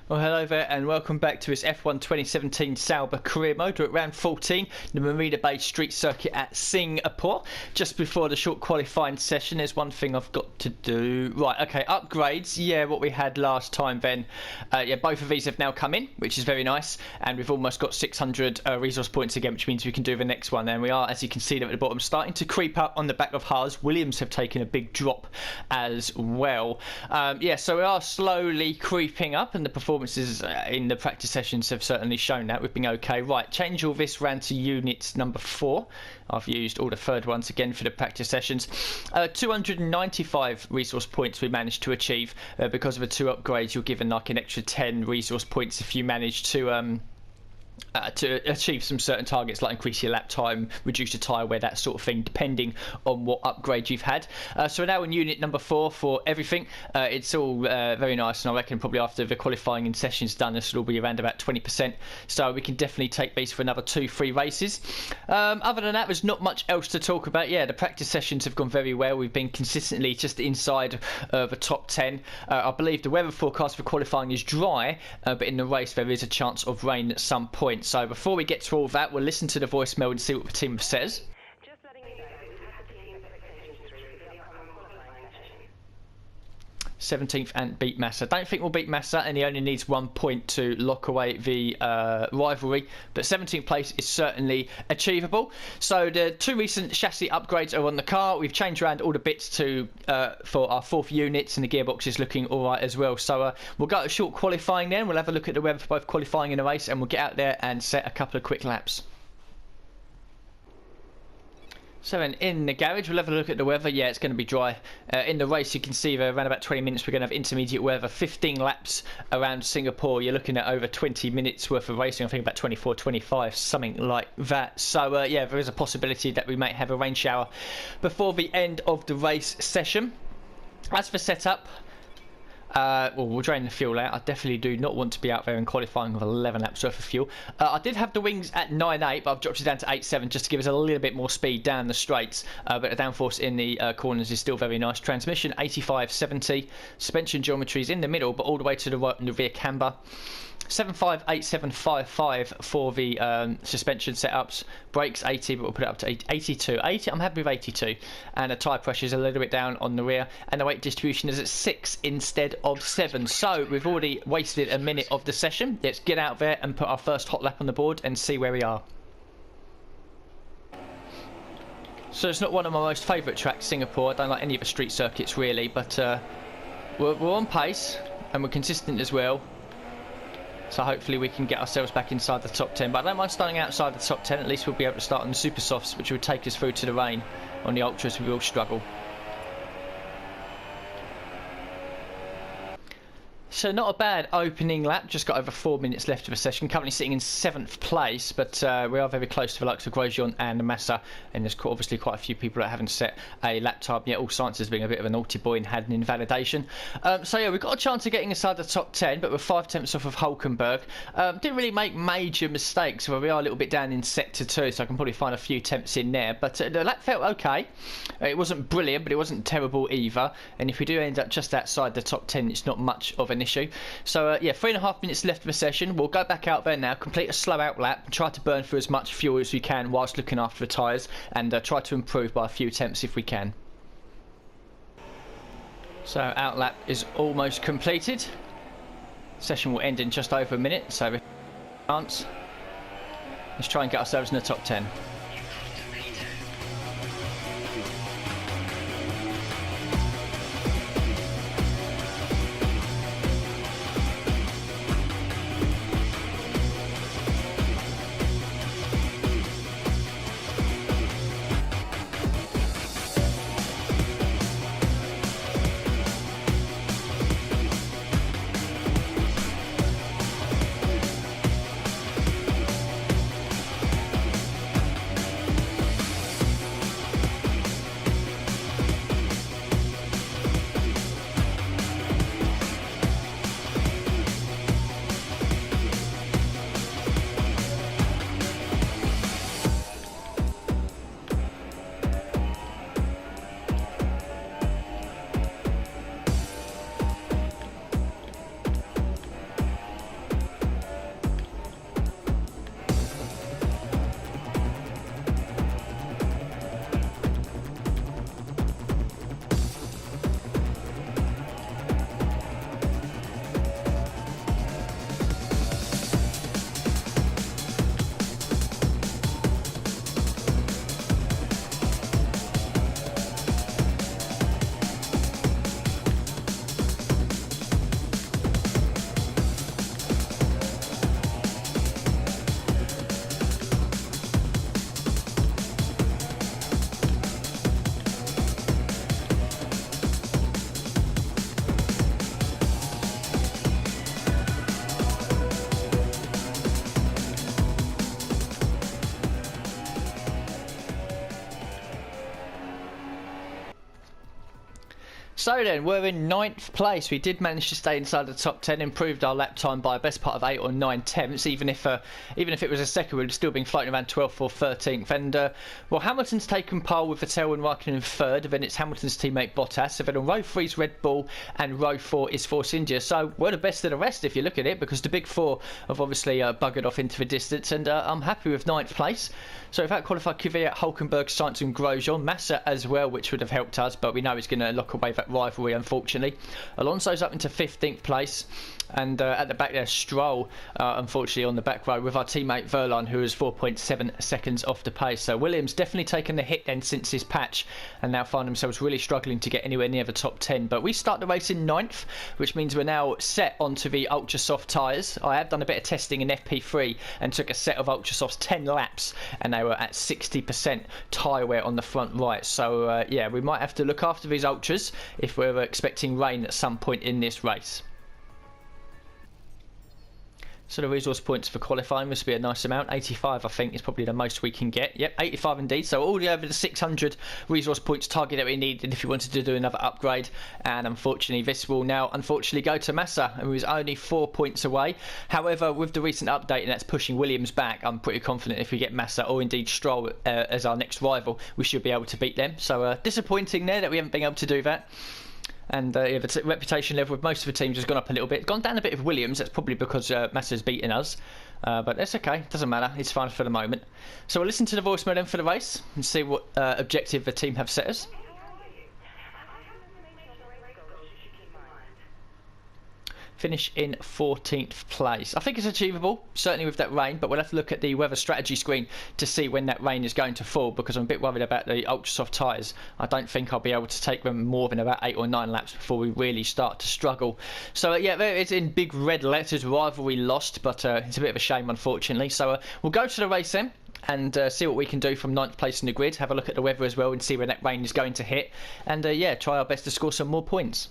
Well, hello there and welcome back to this F1 2017 Sauber Career Mode. We're at round 14, the Marina Bay Street Circuit at Singapore. Just before the short qualifying session, there's one thing I've got to do. Right, okay, upgrades. Yeah, what we had last time then. Yeah, both of these have now come in, which is very nice. And we've almost got 600 resource points again, which means we can do the next one. And we are, as you can see there at the bottom, starting to creep up on the back of Haas. Williams have taken a big drop as well. Yeah, so we are slowly creeping up, and the performances in the practice sessions have certainly shown that we've been okay. Right, change all this round to units number 4. I've used all the third ones again for the practice sessions. 295 resource points we managed to achieve because of the 2 upgrades. You're given like an extra 10 resource points if you manage to achieve some certain targets, like increase your lap time, reduce your tyre wear, that sort of thing, depending on what upgrade you've had. So we're now in unit number 4 for everything. It's all very nice, and I reckon probably after the qualifying and sessions done, this will be around about 20%. So we can definitely take these for another 2-3 races. Other than that, there's not much else to talk about. Yeah, the practice sessions have gone very well. We've been consistently just inside the top 10. I believe the weather forecast for qualifying is dry, but in the race there is a chance of rain at some point. So before we get to all that, we'll listen to the voicemail and see what the team says. Just letting you know, we've had the team expectations through for the upcoming qualifying session. 17th and beat Massa. Don't think we'll beat Massa, and he only needs 1 point to lock away the rivalry, but 17th place is certainly achievable. So the 2 recent chassis upgrades are on the car. We've changed around all the bits to for our 4th units, and the gearbox is looking alright as well. So we'll go to short qualifying then. We'll have a look at the weather for both qualifying and the race, and we'll get out there and set a couple of quick laps. So then in the garage, we'll have a look at the weather. Yeah, it's going to be dry. In the race, you can see that around about 20 minutes we're going to have intermediate weather. 15 laps around Singapore. You're looking at over 20 minutes worth of racing. I think about 24, 25, something like that. So yeah, there is a possibility that we might have a rain shower before the end of the race session. As for setup, well, we'll drain the fuel out. I definitely do not want to be out there and qualifying with 11 laps worth of fuel. I did have the wings at 9.8, but I've dropped it down to 8.7 just to give us a little bit more speed down the straights. But the downforce in the corners is still very nice. Transmission 85-70. Suspension geometry is in the middle, but all the way to the right in the rear camber. 758755 for the suspension setups. Brakes 80, but we'll put it up to 82. 80, I'm happy with 82. And the tyre pressure is a little bit down on the rear, and the weight distribution is at 6 instead of 7. So we've already wasted a minute of the session. Let's get out there and put our first hot lap on the board and see where we are. So it's not one of my most favourite tracks, Singapore. I don't like any of the street circuits really, but we're on pace and we're consistent as well. So hopefully we can get ourselves back inside the top 10. But I don't mind starting outside the top 10. At least we'll be able to start on the super softs, which will take us through to the rain. On the ultras we will struggle. So not a bad opening lap, just got over 4 minutes left of the session. Currently sitting in 7th place, but we are very close to the likes of Grosjean and Massa, and there's obviously quite a few people that haven't set a lap time yet. All Sciences being a bit of a naughty boy and had an invalidation. So yeah, we've got a chance of getting inside the top 10, but we're 5 tenths off of Hulkenberg. Didn't really make major mistakes, but we are a little bit down in sector 2, so I can probably find a few tenths in there. But the lap felt okay. It wasn't brilliant, but it wasn't terrible either. And if we do end up just outside the top 10, it's not much of an issue. So yeah, 3.5 minutes left of the session. We'll go back out there now, complete a slow out lap, and try to burn through as much fuel as we can whilst looking after the tyres, and try to improve by a few attempts if we can. So out lap is almost completed. Session will end in just over a minute, so let's try and get ourselves in the top 10. So then, we're in 9th place. We did manage to stay inside the top 10, improved our lap time by a best part of 8 or 9 tenths. Even if it was a second, we'd have still been floating around 12th or 13th. And well, Hamilton's taken pole with Vettel and Raikkonen in 3rd. Then it's Hamilton's teammate Bottas. So then on row 3 is Red Bull, and row 4 is Force India. So we're the best of the rest if you look at it, because the big four have obviously buggered off into the distance. And I'm happy with 9th place. So we've qualified Kvyat, Hulkenberg, Sainz and Grosjean. Massa as well, which would have helped us, but we know he's going to lock away that rivalry, unfortunately. Alonso's up into 15th place, and at the back there, Stroll, unfortunately, on the back row with our teammate Verline, who is 4.7 seconds off the pace. So Williams definitely taken the hit then since his patch, and now find themselves really struggling to get anywhere near the top 10. But we start the race in 9th, which means we're now set onto the ultra soft tyres. I have done a bit of testing in FP3 and took a set of ultra softs 10 laps, and they were at 60% tyre wear on the front right. So yeah, we might have to look after these ultras if we're expecting rain at some point in this race. So the resource points for qualifying must be a nice amount. 85, I think, is probably the most we can get. Yep, 85 indeed. So all the over the 600 resource points target that we needed if you wanted to do another upgrade. And unfortunately, this will now go to Massa, who is only 4 points away. However, with the recent update, and that's pushing Williams back, I'm pretty confident if we get Massa or indeed Stroll as our next rival, we should be able to beat them. So disappointing there that we haven't been able to do that. And yeah, the reputation level with most of the teams has gone up a little bit. Gone down a bit with Williams. That's probably because Massa's beaten us. But that's okay. Doesn't matter. It's fine for the moment. So we'll listen to the voicemail then for the race and see what objective the team have set us. Finish in 14th place. I think it's achievable, certainly with that rain, but we'll have to look at the weather strategy screen to see when that rain is going to fall, because I'm a bit worried about the ultra soft tyres. I don't think I'll be able to take them more than about 8 or 9 laps before we really start to struggle. So yeah, there it's in big red letters, rivalry lost, but it's a bit of a shame, unfortunately. So we'll go to the race then and see what we can do from 9th place in the grid, have a look at the weather as well and see when that rain is going to hit, and yeah, try our best to score some more points.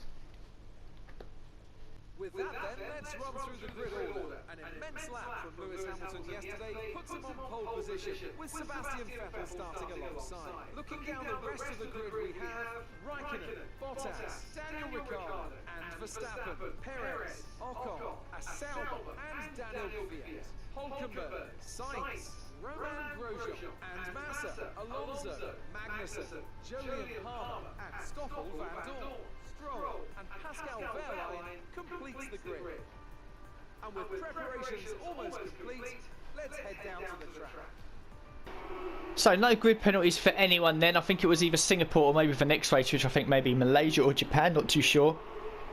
With that then, let's run through the grid order. An immense lap from Lewis Hamilton yesterday puts him on pole position, with Sebastian Vettel starting alongside. Looking down the rest of the grid, we have Raikkonen, Bottas, Daniel Ricciardo and Verstappen, Perez, Ocon, Sauber and Daniel Kvyat, Hulkenberg, Sainz, Romain Grosjean and Massa, Alonso, Magnussen, Jolyon Palmer and Stoffel Van Dorn. Stroll and Pascal Wehrlein completes the grid. And with preparations almost complete, let's head down to the track. So no grid penalties for anyone then. I think it was either Singapore or maybe the next race, which I think maybe Malaysia or Japan, not too sure.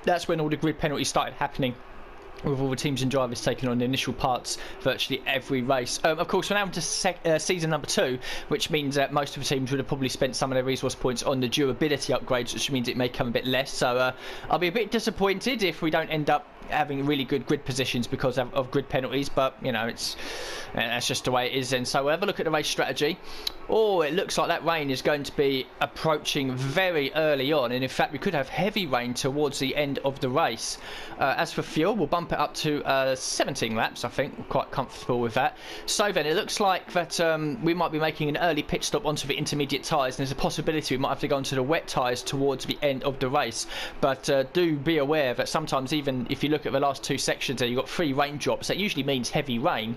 That's when all the grid penalties started happening, with all the teams and drivers taking on the initial parts virtually every race. Of course, we're now into season number 2, which means that most of the teams would have probably spent some of their resource points on the durability upgrades, which means it may come a bit less. So I'll be a bit disappointed if we don't end up having really good grid positions because of grid penalties, but you know, that's just the way it is. And so we'll have a look at the race strategy. Oh, it looks like that rain is going to be approaching very early on, and in fact we could have heavy rain towards the end of the race. As for fuel, we'll bump it up to 17 laps. I think we're quite comfortable with that. So then it looks like that we might be making an early pit stop onto the intermediate tyres, and there's a possibility we might have to go onto the wet tyres towards the end of the race. But do be aware that sometimes, even if you look at the last 2 sections there, you've got 3 raindrops. That usually means heavy rain,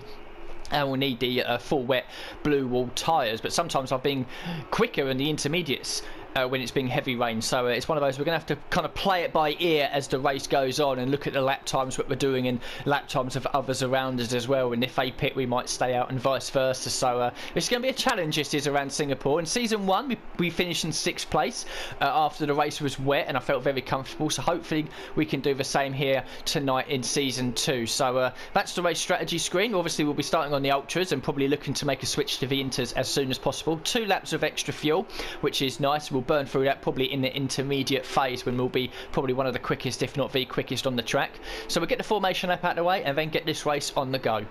and we'll need the full wet blue wall tyres. But sometimes I've been quicker in the intermediates when it's being heavy rain. So it's one of those, we're going to have to kind of play it by ear as the race goes on and look at the lap times, what we're doing, and lap times of others around us as well. And if they pit, we might stay out and vice versa. So it's going to be a challenge, this is, around Singapore. In season 1, we finished in 6th place after the race was wet, and I felt very comfortable. So hopefully we can do the same here tonight in season 2. So that's the race strategy screen. Obviously we'll be starting on the ultras and probably looking to make a switch to the inters as soon as possible. 2 laps of extra fuel, which is nice. We'll burn through that probably in the intermediate phase, when we'll be probably one of the quickest, if not the quickest, on the track. So we'll get the formation lap out of the way and then get this race on the go.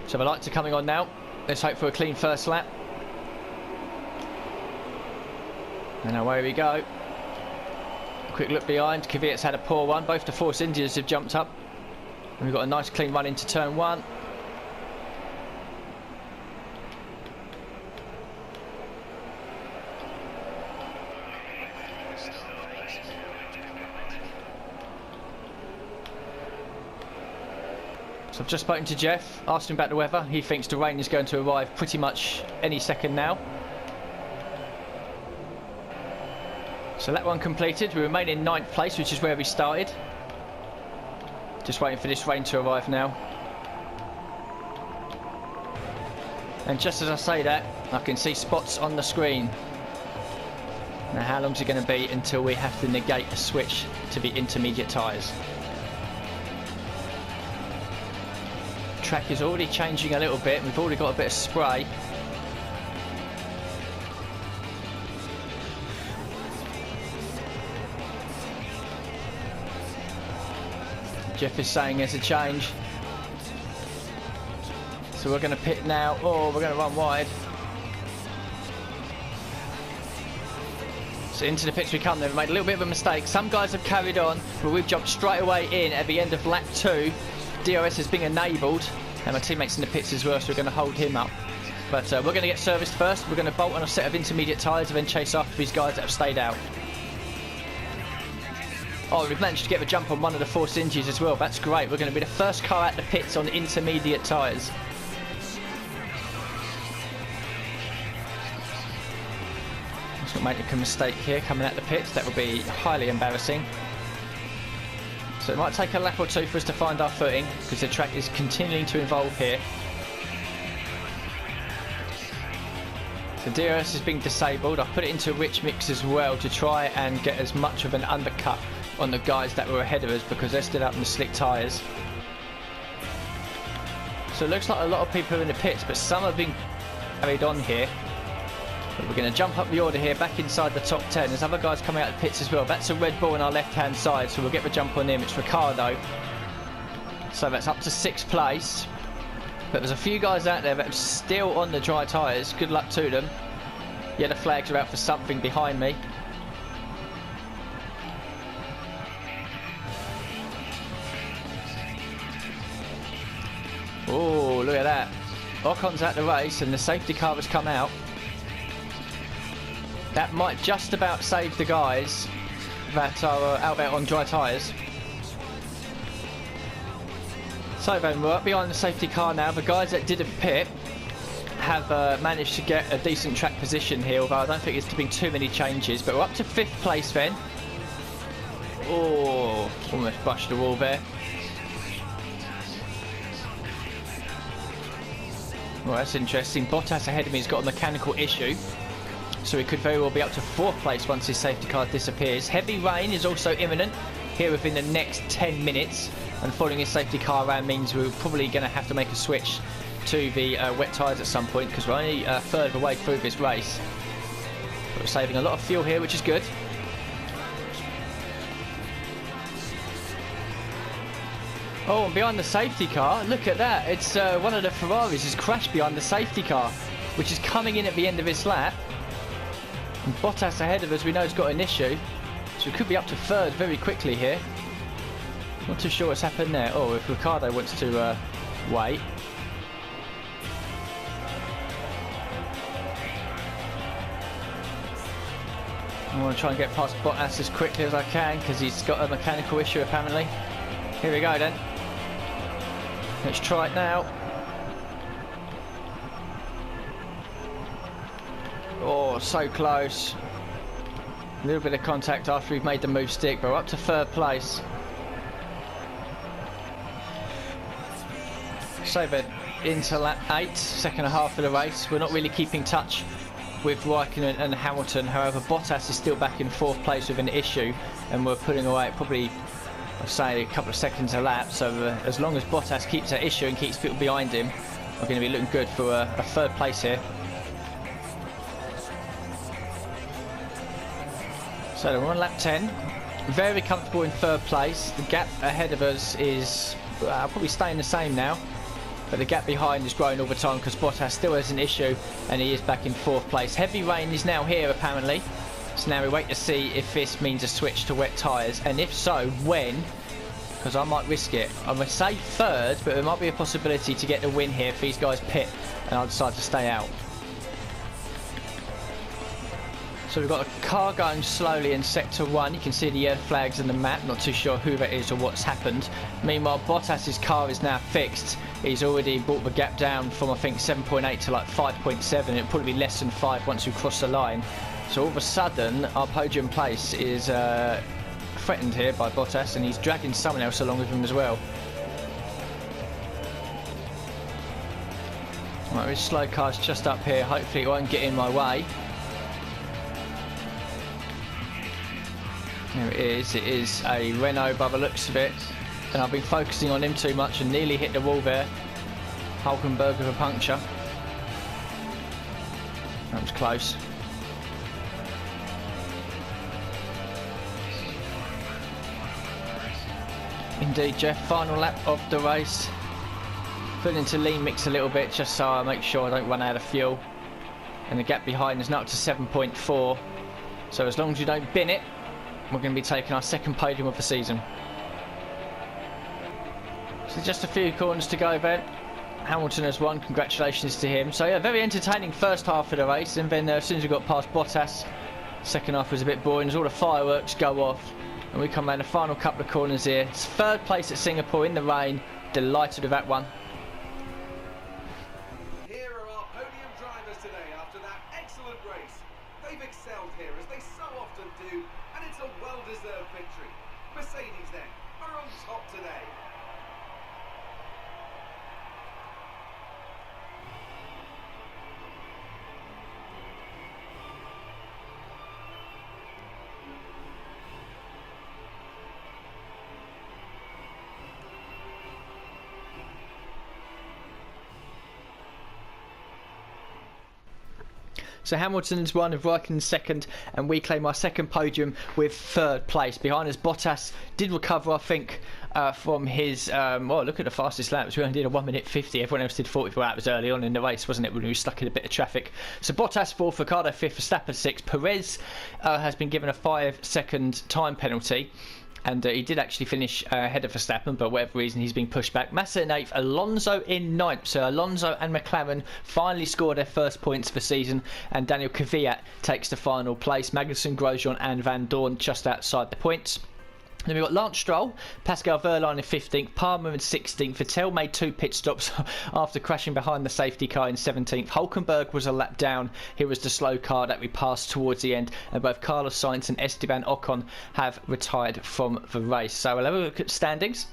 So the lights are coming on now. Let's hope for a clean first lap. And away we go. Quick look behind. Kvyat's had a poor one. Both the Force Indians have jumped up. And we've got a nice clean run into turn 1. So I've just spoken to Jeff, asked him about the weather. He thinks the rain is going to arrive pretty much any second now. So that one completed. We remain in 9th place, which is where we started. Just waiting for this rain to arrive now. And just as I say that, I can see spots on the screen. Now how long is it going to be until we have to negate a switch to the intermediate tyres? Track is already changing a little bit. We've already got a bit of spray. Jeff is saying there's a change. So we're going to pit now. Oh, we're going to run wide. So into the pits we come. They've made a little bit of a mistake. Some guys have carried on, but we've jumped straight away in at the end of lap 2. DRS has been enabled, and my teammate's in the pits as well, so we're going to hold him up. But we're going to get serviced first. We're going to bolt on a set of intermediate tyres and then chase after these guys that have stayed out. Oh, we've managed to get the jump on one of the Force Inges as well. That's great. We're going to be the first car at the pits on intermediate tyres. Let's not make a mistake here coming at the pits. That would be highly embarrassing. So it might take a lap or two for us to find our footing because the track is continuing to evolve here. So DRS is being disabled. I've put it into rich mix as well to try and get as much of an undercut on the guys that were ahead of us because they're still up in the slick tyres. So it looks like a lot of people are in the pits, but some are being carried on here. But we're going to jump up the order here, back inside the top 10. There's other guys coming out of the pits as well. That's a Red Bull on our left-hand side, so we'll get the jump on him. It's Ricardo. So that's up to 6th place. But there's a few guys out there that are still on the dry tyres. Good luck to them. Yellow flags are out for something behind me. Oh, look at that. Ocon's out the race and the safety car has come out. That might just about save the guys that are out there on dry tyres. So then we're up behind the safety car now. The guys that didn't pit have managed to get a decent track position here, although I don't think there's been too many changes. But we're up to 5th place then. Oh, almost brushed the wall there. Well, that's interesting. Bottas ahead of me has got a mechanical issue, so he could very well be up to 4th place once his safety car disappears. Heavy rain is also imminent here within the next 10 minutes, and following his safety car around means we're probably going to have to make a switch to the wet tyres at some point because we're only a third of the way through this race. But we're saving a lot of fuel here, which is good. Oh, and behind the safety car, look at that. It's one of the Ferraris has crashed behind the safety car, which is coming in at the end of this lap. And Bottas ahead of us, we know, has got an issue. So we could be up to 3rd very quickly here. Not too sure what's happened there. Oh, if Ricardo wants to wait. I want to try and get past Bottas as quickly as I can because he's got a mechanical issue apparently. Here we go then. Let's try it now. Oh, so close. A little bit of contact after we've made the move stick, but we're up to 3rd place. So then, into lap 8, second half of the race. We're not really keeping touch with Raikkonen and Hamilton. However, Bottas is still back in 4th place with an issue, and we're putting away probably, I'd say, a couple of seconds a lap. So as long as Bottas keeps that issue and keeps people behind him, we're going to be looking good for a 3rd place here. So we're on lap 10. Very comfortable in 3rd place. The gap ahead of us is probably staying the same now. But the gap behind is growing all the time because Bottas still has an issue and he is back in 4th place. Heavy rain is now here apparently. So now we wait to see if this means a switch to wet tyres, and if so, when? Because I might risk it. I'm going to say 3rd, but there might be a possibility to get the win here if these guys pit and I decide to stay out. So we've got a car going slowly in sector 1. You can see the yellow flags on the map. Not too sure who that is or what's happened. Meanwhile, Bottas's car is now fixed. He's already brought the gap down from, I think, 7.8 to like 5.7. It'll probably be less than 5 once we cross the line. So all of a sudden, our podium place is threatened here by Bottas, and he's dragging someone else along with him as well. Right, his slow car's just up here. Hopefully it won't get in my way. There it is. It is a Renault by the looks of it. And I've been focusing on him too much and nearly hit the wall there. Hulkenberg with a puncture. That was close. Indeed, Jeff. Final lap of the race. Putting into lean mix a little bit just so I make sure I don't run out of fuel. And the gap behind is now up to 7.4. So as long as you don't bin it, we're going to be taking our second podium of the season. So just a few corners to go then. Hamilton has won, congratulations to him. So yeah, very entertaining first half of the race, and then as soon as we got past Bottas, second half was a bit boring as all the fireworks go off. And we come around the final couple of corners here. It's third place at Singapore in the rain. Delighted with that one. Here are our podium drivers today after that excellent race. They've excelled here as they so often do, and it's a well-deserved victory. Mercedes then are on top today. So Hamilton's won, with Raikkonen second, and we claim our second podium with third place. Behind us, Bottas did recover, I think, from his... well, look at the fastest laps. We only did a 1 minute 50. Everyone else did 44 laps early on in the race, wasn't it, when we were stuck in a bit of traffic. So Bottas 4th, Ricciardo 5th, Verstappen 6th. Perez has been given a 5-second time penalty. And he did actually finish ahead of Verstappen, but for whatever reason he's been pushed back. Massa in 8th, Alonso in 9th. So Alonso and McLaren finally scored their first points of the season, and Daniel Kvyat takes the final place. Magnussen, Grosjean and Van Dorn just outside the points. Then we've got Lance Stroll, Pascal Wehrlein in 15th, Palmer in 16th. Vettel made 2 pit stops after crashing behind the safety car in 17th. Hulkenberg was a lap down. He was the slow car that we passed towards the end. And both Carlos Sainz and Esteban Ocon have retired from the race. So we'll have a look at standings.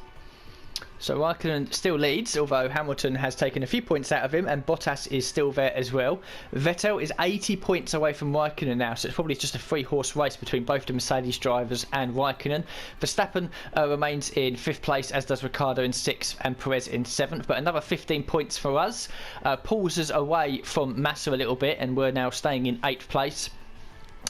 So Raikkonen still leads, although Hamilton has taken a few points out of him, and Bottas is still there as well. Vettel is 80 points away from Raikkonen now, so it's probably just a 3-horse race between both the Mercedes drivers and Raikkonen. Verstappen remains in 5th place, as does Ricciardo in 6th and Perez in 7th, but another 15 points for us. Pulls us away from Massa a little bit, and we're now staying in 8th place.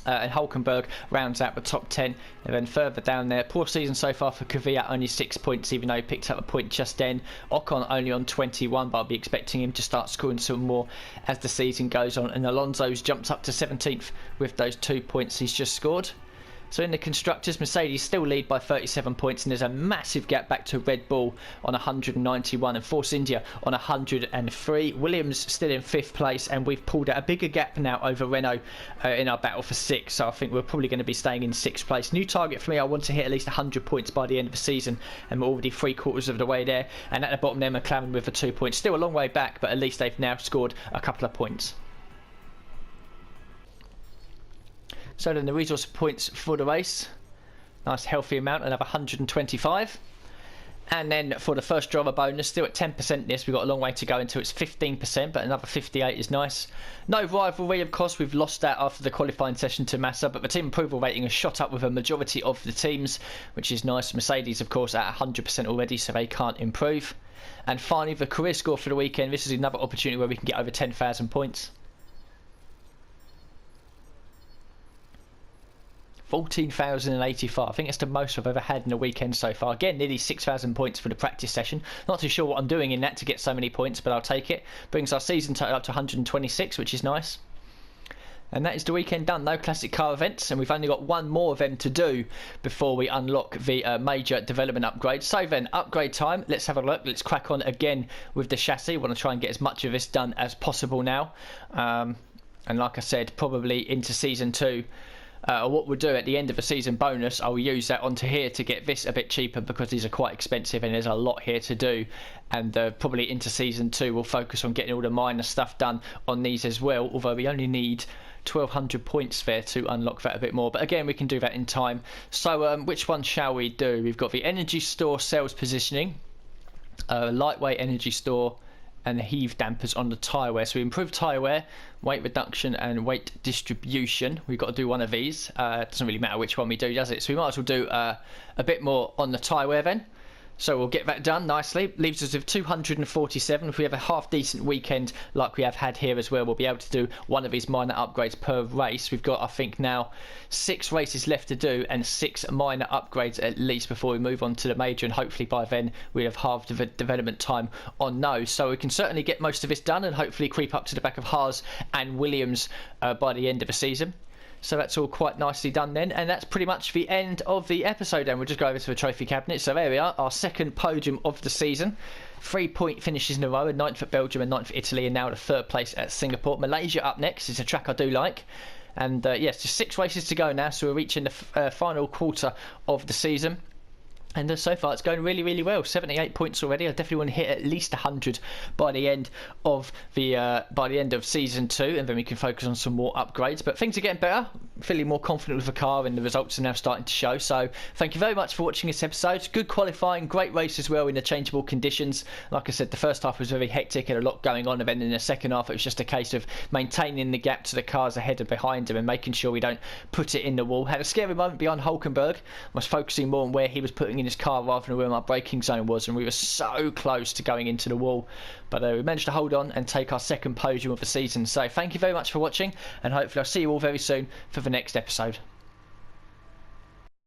And Hulkenberg rounds out the top 10. And then further down there, poor season so far for Kvyat, only 6 points, even though he picked up a point just then. Ocon only on 21, but I'll be expecting him to start scoring some more as the season goes on. And Alonso's jumped up to 17th with those 2 points he's just scored. So in the Constructors, Mercedes still lead by 37 points, and there's a massive gap back to Red Bull on 191 and Force India on 103. Williams still in 5th place, and we've pulled out a bigger gap now over Renault in our battle for 6th, so I think we're probably going to be staying in 6th place. New target for me, I want to hit at least 100 points by the end of the season, and we're already 3/4 of the way there. And at the bottom there, McLaren with the 2 points. Still a long way back, but at least they've now scored a couple of points. So then the resource points for the race, nice healthy amount, another 125. And then for the first driver bonus, still at 10% this, we've got a long way to go until it's 15%, but another 58 is nice. No rivalry, of course, we've lost that after the qualifying session to Massa, but the team approval rating has shot up with a majority of the teams, which is nice. Mercedes, of course, at 100% already, so they can't improve. And finally, the career score for the weekend. This is another opportunity where we can get over 10,000 points. 14,085. I think it's the most I've ever had in a weekend so far. Again, nearly 6,000 points for the practice session. Not too sure what I'm doing in that to get so many points, but I'll take it. Brings our season total up to 126, which is nice. And that is the weekend done. No classic car events, and we've only got one more of them to do before we unlock the major development upgrade. So then, upgrade time. Let's have a look. Let's crack on again with the chassis. Want to try and get as much of this done as possible now. And like I said, probably into season 2. What we'll do at the end of a season bonus, I'll use that onto here to get this a bit cheaper, because these are quite expensive and there's a lot here to do. And probably into season 2 we'll focus on getting all the minor stuff done on these as well, although we only need 1200 points there to unlock that a bit more, but again we can do that in time. So which one shall we do? We've got the energy store cells positioning, lightweight energy store, and the heave dampers on the tyre wear. So we improve tyre wear, weight reduction and weight distribution. We've got to do one of these. It doesn't really matter which one we do, does it? So we might as well do a bit more on the tyre wear then. So we'll get that done nicely. Leaves us with 247. If we have a half decent weekend like we have had here as well, we'll be able to do one of these minor upgrades per race. We've got, I think now, 6 races left to do and 6 minor upgrades at least before we move on to the major, and hopefully by then we'll have halved the development time on those. So we can certainly get most of this done and hopefully creep up to the back of Haas and Williams by the end of the season. So that's all quite nicely done then, and that's pretty much the end of the episode. And we'll just go over to the trophy cabinet. So there we are, our second podium of the season. 3-point finishes in a row, a 9th at Belgium and 9th at Italy, and now the 3rd place at Singapore. Malaysia up next. It's a track I do like. And yes, just 6 races to go now, so we're reaching the final quarter of the season. And so far it's going really, really well. 78 points already. I definitely want to hit at least 100 by the end of season 2, and then we can focus on some more upgrades. But things are getting better. Feeling more confident with the car, and the results are now starting to show. So thank you very much for watching this episode. Good qualifying, great race as well in the changeable conditions. Like I said, the first half was very hectic and a lot going on, and then in the second half it was just a case of maintaining the gap to the cars ahead and behind them and making sure we don't put it in the wall. Had a scary moment behind Hulkenberg. I was focusing more on where he was putting in his car rather than where my braking zone was, and we were so close to going into the wall, but we managed to hold on and take our second podium of the season. So thank you very much for watching, and hopefully I'll see you all very soon for the next episode.